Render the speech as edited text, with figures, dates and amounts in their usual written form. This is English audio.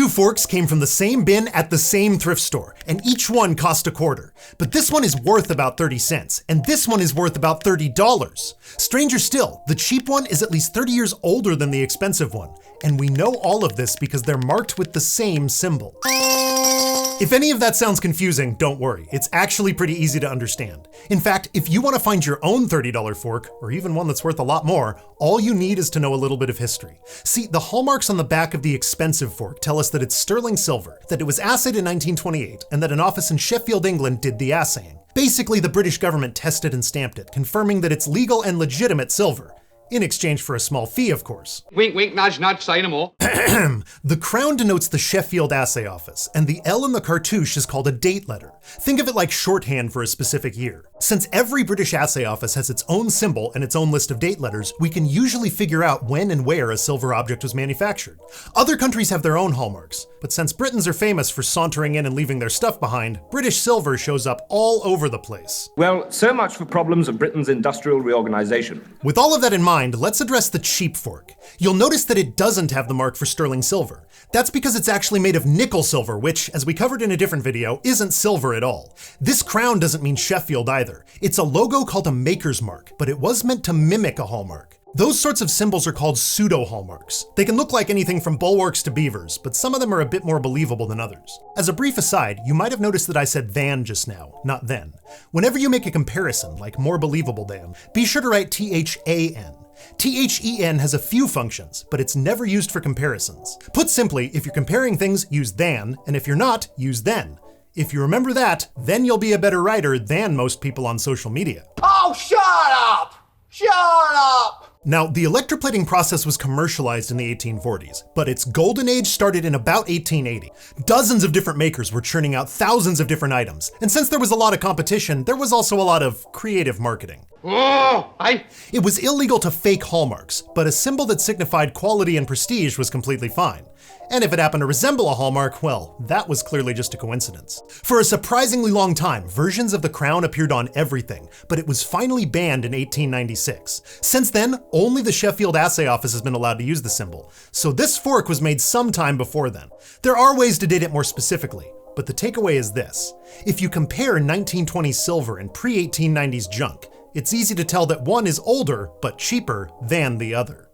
two forks came from the same bin at the same thrift store, and each one cost a quarter. But this one is worth about 30 cents, and this one is worth about $30. Stranger still, the cheap one is at least 30 years older than the expensive one. And we know all of this because they're marked with the same symbol. If any of that sounds confusing, don't worry. It's actually pretty easy to understand. In fact, if you want to find your own $30 fork, or even one that's worth a lot more, all you need is to know a little bit of history. See, the hallmarks on the back of the expensive fork tell us that it's sterling silver, that it was assayed in 1928, and that an office in Sheffield, England did the assaying. Basically, the British government tested and stamped it, confirming that it's legal and legitimate silver. In exchange for a small fee, of course. Wink, wink, nudge, nudge, say no more. The crown denotes the Sheffield Assay Office, and the L in the cartouche is called a date letter. Think of it like shorthand for a specific year. Since every British assay office has its own symbol and its own list of date letters, we can usually figure out when and where a silver object was manufactured. Other countries have their own hallmarks, but since Britons are famous for sauntering in and leaving their stuff behind, British silver shows up all over the place. Well, so much for problems of Britain's industrial reorganization. With all of that in mind, let's address the cheap fork. You'll notice that it doesn't have the mark for sterling silver. That's because it's actually made of nickel silver, which, as we covered in a different video, isn't silver at all. This crown doesn't mean Sheffield either. It's a logo called a maker's mark, but it was meant to mimic a hallmark. Those sorts of symbols are called pseudo-hallmarks. They can look like anything from bulwarks to beavers, but some of them are a bit more believable than others. As a brief aside, you might have noticed that I said than just now, not then. Whenever you make a comparison, like more believable than, be sure to write THAN. THEN has a few functions, but it's never used for comparisons. Put simply, if you're comparing things, use than, and if you're not, use then. If you remember that, then you'll be a better writer than most people on social media. Oh, shut up! Shut up! Now, the electroplating process was commercialized in the 1840s, but its golden age started in about 1880. Dozens of different makers were churning out thousands of different items, and since there was a lot of competition, there was also a lot of creative marketing. It was illegal to fake hallmarks, but a symbol that signified quality and prestige was completely fine. And if it happened to resemble a hallmark, well, that was clearly just a coincidence. For a surprisingly long time, versions of the crown appeared on everything, but it was finally banned in 1896. Since then, only the Sheffield Assay Office has been allowed to use the symbol, so this fork was made sometime before then. There are ways to date it more specifically, but the takeaway is this. If you compare 1920s silver and pre-1890s junk, it's easy to tell that one is older, but cheaper than the other.